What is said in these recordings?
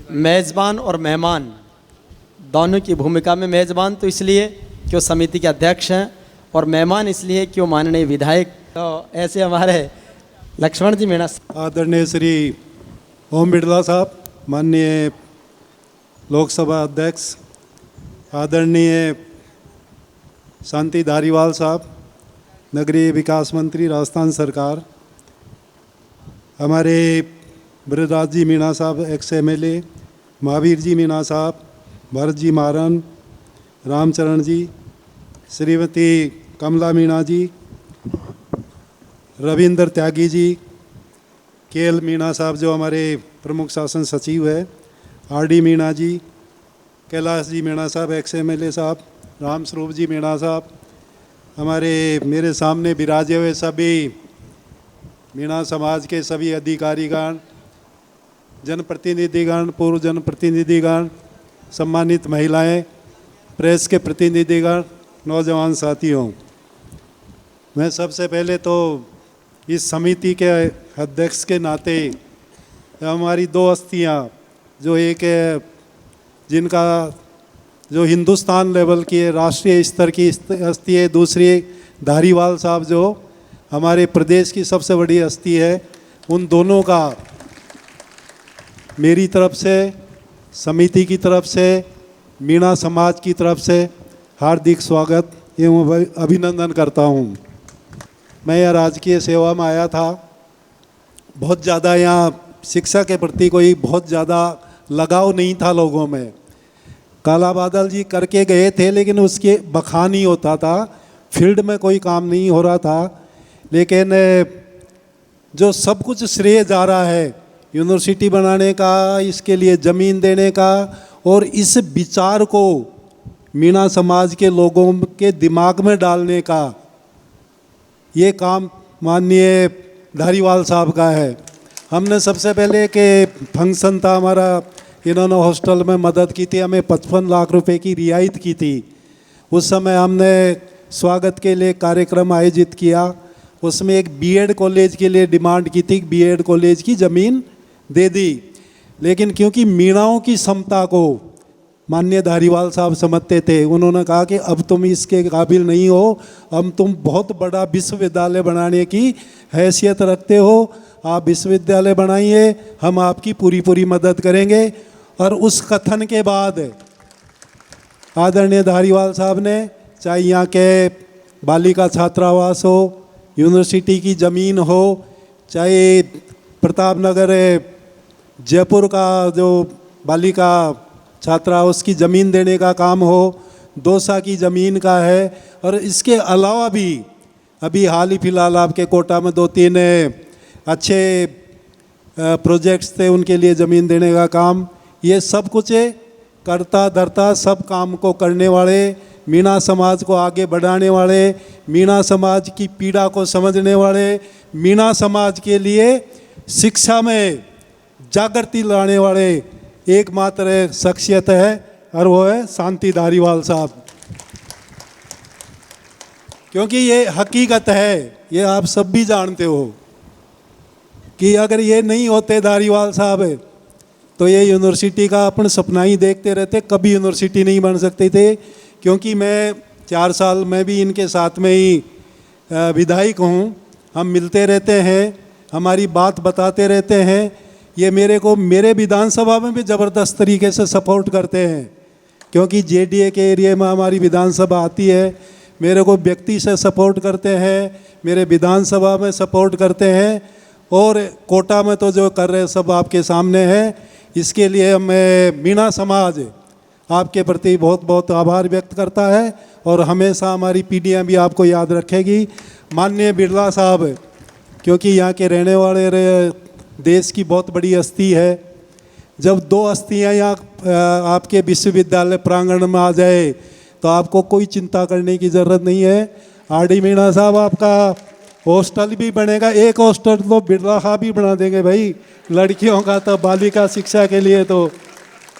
मेज़बान और मेहमान दोनों की भूमिका में। मेज़बान तो इसलिए कि वो समिति के अध्यक्ष हैं और मेहमान इसलिए कि वो माननीय विधायक। तो ऐसे हमारे लक्ष्मण जी मीणा। आदरणीय श्री ओम बिरला साहब, माननीय लोकसभा अध्यक्ष, आदरणीय शांति धारीवाल साहब, नगरीय विकास मंत्री राजस्थान सरकार, हमारे ब्रजराज जी मीणा साहब एक्स MLA, महावीर जी मीणा साहब, भरत जी मारन, रामचरण जी, श्रीमती कमला मीणा जी, रविंद्र त्यागी जी, KL मीणा साहब जो हमारे प्रमुख शासन सचिव है, RD मीणा जी, कैलाश जी मीणा साहब एक्स MLA साहब, राम स्वरूप जी मीणा साहब, हमारे मेरे सामने विराजे हुए सभी मीणा समाज के सभी अधिकारीगण, जनप्रतिनिधिगण, पूर्व जनप्रतिनिधिगण, सम्मानित महिलाएं, प्रेस के प्रतिनिधिगण, नौजवान साथियों, मैं सबसे पहले तो इस समिति के अध्यक्ष के नाते हमारी दो हस्तियां, जो एक है जिनका जो हिंदुस्तान लेवल की है, राष्ट्रीय स्तर की हस्ती है, दूसरी धारीवाल साहब जो हमारे प्रदेश की सबसे बड़ी हस्ती है, उन दोनों का मेरी तरफ से, समिति की तरफ से, मीणा समाज की तरफ से हार्दिक स्वागत एवं अभिनंदन करता हूँ। मैं यह राजकीय सेवा में आया था, बहुत ज़्यादा यहाँ शिक्षा के प्रति कोई बहुत ज़्यादा लगाव नहीं था लोगों में। काला बादल जी करके गए थे लेकिन उसके बखान ही होता था, फील्ड में कोई काम नहीं हो रहा था। लेकिन जो सब कुछ श्रेय जा रहा है यूनिवर्सिटी बनाने का, इसके लिए ज़मीन देने का और इस विचार को मीणा समाज के लोगों के दिमाग में डालने का, ये काम माननीय धारीवाल साहब का है। हमने सबसे पहले के फंक्शन था हमारा, इन्होंने हॉस्टल में मदद की थी, हमें 55 लाख रुपए की रियायत की थी। उस समय हमने स्वागत के लिए कार्यक्रम आयोजित किया, उसमें एक BEd कॉलेज के लिए डिमांड की थी, BEd कॉलेज की ज़मीन दे दी। लेकिन क्योंकि मीणाओं की क्षमता को माननीय धारीवाल साहब समझते थे, उन्होंने कहा कि अब तुम इसके काबिल नहीं हो, अब तुम बहुत बड़ा विश्वविद्यालय बनाने की हैसियत रखते हो, आप विश्वविद्यालय बनाइए, हम आपकी पूरी मदद करेंगे। और उस कथन के बाद आदरणीय धारीवाल साहब ने, चाहे यहाँ के बालिका छात्रावास हो, यूनिवर्सिटी की ज़मीन हो, चाहे प्रताप नगर जयपुर का जो बालिका छात्रावास की ज़मीन देने का काम हो, दौसा की ज़मीन का है, और इसके अलावा भी अभी हाल ही फिलहाल आपके कोटा में 2-3 अच्छे प्रोजेक्ट्स थे, उनके लिए ज़मीन देने का काम, ये सब कुछ करता धरता सब काम को करने वाले, मीणा समाज को आगे बढ़ाने वाले, मीणा समाज की पीड़ा को समझने वाले, मीणा समाज के लिए शिक्षा में जागृति लाने वाले एकमात्र शख्सियत है, और वो है शांति धारीवाल साहब। क्योंकि ये हकीकत है, ये आप सब भी जानते हो कि अगर ये नहीं होते धारीवाल साहब तो ये यूनिवर्सिटी का अपन सपना ही देखते रहते, कभी यूनिवर्सिटी नहीं बन सकते थे। क्योंकि मैं 4 साल मैं भी इनके साथ में ही विधायक हूँ, हम मिलते रहते हैं, हमारी बात बताते रहते हैं। ये मेरे को मेरे विधानसभा में भी ज़बरदस्त तरीके से सपोर्ट करते हैं, क्योंकि JDA के एरिया में हमारी विधानसभा आती है, मेरे को व्यक्ति से सपोर्ट करते हैं, मेरे विधानसभा में सपोर्ट करते हैं, और कोटा में तो जो कर रहे सब आपके सामने है। इसके लिए मैं मीणा समाज आपके प्रति बहुत बहुत आभार व्यक्त करता है, और हमेशा हमारी पीढ़ियाँ भी आपको याद रखेगी। माननीय बिरला साहब, क्योंकि यहाँ के रहने वाले देश की बहुत बड़ी हस्ती है, जब 2 हस्तियाँ यहाँ आपके विश्वविद्यालय प्रांगण में आ जाए तो आपको कोई चिंता करने की ज़रूरत नहीं है। RD मीणा साहब, आपका हॉस्टल भी बनेगा, एक हॉस्टल तो बिरला साहब भी बना देंगे भाई, लड़कियों का तो, बालिका शिक्षा के लिए तो,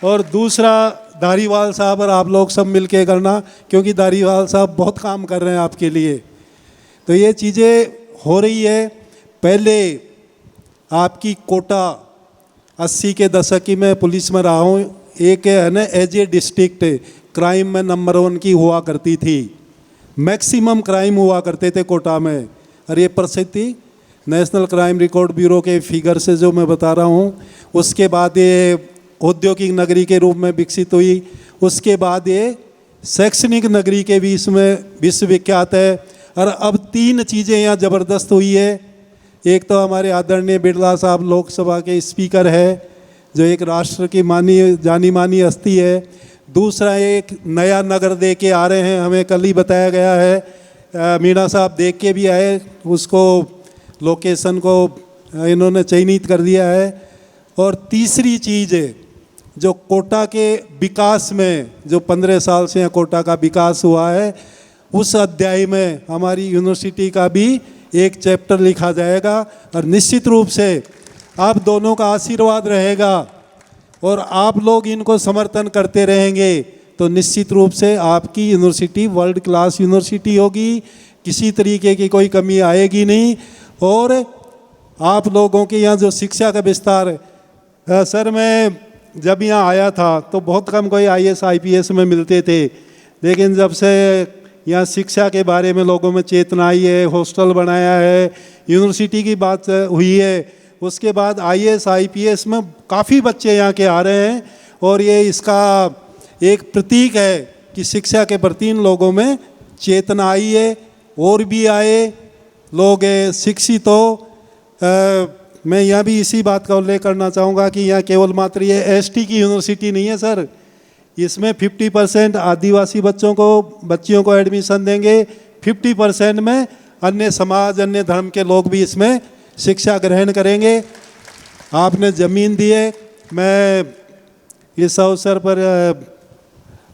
और दूसरा धारीवाल साहब और आप लोग सब मिलके करना, क्योंकि धारीवाल साहब बहुत काम कर रहे हैं आपके लिए। तो ये चीज़ें हो रही है। पहले आपकी कोटा 80 के दशक की मैं पुलिस में रहा हूँ। एक है ना एज ए डिस्ट्रिक्ट क्राइम में नंबर 1 की हुआ करती थी, मैक्सिमम क्राइम हुआ करते थे कोटा में। और ये प्रसिद्धि नेशनल क्राइम रिकॉर्ड ब्यूरो के फिगर से जो मैं बता रहा हूँ। उसके बाद ये औद्योगिक नगरी के रूप में विकसित हुई। उसके बाद ये शैक्षणिक नगरी के भी इसमें विश्वविख्यात है। और अब 3 चीज़ें यहाँ ज़बरदस्त हुई है। एक तो हमारे आदरणीय बिरला साहब लोकसभा के स्पीकर है, जो एक राष्ट्र की जानी मानी हस्ती है। दूसरा एक नया नगर दे के आ रहे हैं, हमें कल ही बताया गया है। मीणा साहब देख के भी आए, उसको लोकेशन को इन्होंने चयनित कर दिया है। और तीसरी चीज़ है जो कोटा के विकास में, जो 15 साल से यहाँ कोटा का विकास हुआ है, उस अध्याय में हमारी यूनिवर्सिटी का भी एक चैप्टर लिखा जाएगा। और निश्चित रूप से आप दोनों का आशीर्वाद रहेगा और आप लोग इनको समर्थन करते रहेंगे तो निश्चित रूप से आपकी यूनिवर्सिटी वर्ल्ड क्लास यूनिवर्सिटी होगी, किसी तरीके की कोई कमी आएगी नहीं। और आप लोगों के यहाँ जो शिक्षा का विस्तार है, सर मैं जब यहाँ आया था तो बहुत कम कोई IAS IPS में मिलते थे, लेकिन जब से यहाँ शिक्षा के बारे में लोगों में चेतना आई है, हॉस्टल बनाया है, यूनिवर्सिटी की बात हुई है, उसके बाद IAS IPS में काफ़ी बच्चे यहाँ के आ रहे हैं। और ये इसका एक प्रतीक है कि शिक्षा के प्रति इन लोगों में चेतना आई है। और भी आए लोग शिक्षित हो। मैं यहाँ भी इसी बात का उल्लेख करना चाहूँगा कि यहाँ केवल मात्र ये ST की यूनिवर्सिटी नहीं है सर, इसमें 50% आदिवासी बच्चियों को एडमिशन देंगे, 50% में अन्य समाज अन्य धर्म के लोग भी इसमें शिक्षा ग्रहण करेंगे। आपने ज़मीन दी है, मैं इस अवसर पर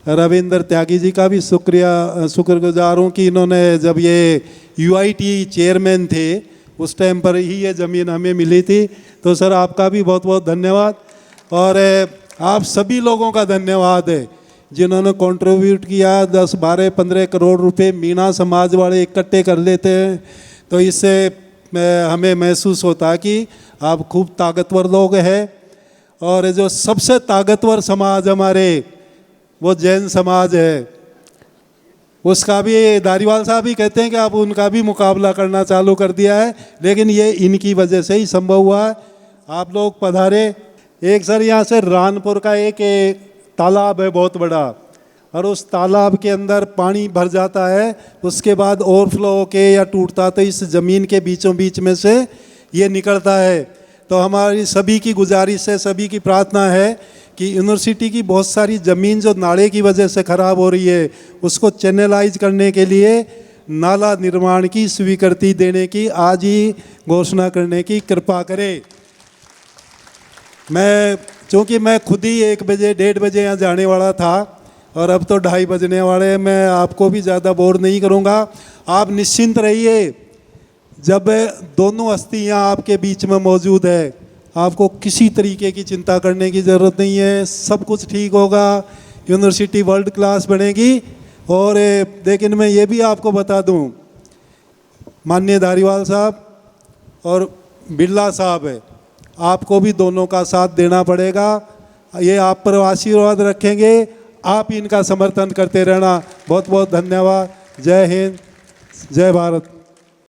रविंद्र त्यागी जी का भी शुक्रगुजार हूँ कि इन्होंने, जब ये UIT चेयरमैन थे उस टाइम पर ही ये ज़मीन हमें मिली थी। तो सर आपका भी बहुत बहुत धन्यवाद। और आप सभी लोगों का धन्यवाद है जिन्होंने कंट्रीब्यूट किया। 10, 12, 15 करोड़ रुपए मीणा समाज वाले इकट्ठे कर लेते हैं, तो इससे हमें महसूस होता है कि आप खूब ताकतवर लोग हैं। और जो सबसे ताकतवर समाज हमारे वो जैन समाज है, उसका भी धारीवाल साहब ही कहते हैं कि आप उनका भी मुकाबला करना चालू कर दिया है, लेकिन ये इनकी वजह से ही संभव हुआ है। आप लोग पधारे। एक सर यहाँ से रानपुर का एक तालाब है बहुत बड़ा, और उस तालाब के अंदर पानी भर जाता है, उसके बाद ओवरफ्लो होके या टूटता तो इस ज़मीन के बीचों बीच में से ये निकलता है। तो हमारी सभी की गुजारिश है, सभी की प्रार्थना है कि यूनिवर्सिटी की बहुत सारी ज़मीन जो नाले की वजह से ख़राब हो रही है, उसको चैनलाइज करने के लिए नाला निर्माण की स्वीकृति देने की आज ही घोषणा करने की कृपा करें। चूँकि मैं खुद ही 1 बजे 1:30 बजे यहाँ जाने वाला था और अब तो 2:30 बजने वाले हैं, मैं आपको भी ज़्यादा बोर नहीं करूँगा। आप निश्चिंत रहिए, जब दोनों हस्ती यहाँ आपके बीच में मौजूद है, आपको किसी तरीके की चिंता करने की ज़रूरत नहीं है। सब कुछ ठीक होगा, यूनिवर्सिटी वर्ल्ड क्लास बनेगी। और लेकिन मैं ये भी आपको बता दूं, माननीय धारीवाल साहब और बिरला साहब है, आपको भी दोनों का साथ देना पड़ेगा। ये आप पर आशीर्वाद रखेंगे, आप इनका समर्थन करते रहना। बहुत बहुत धन्यवाद। जय हिंद, जय भारत।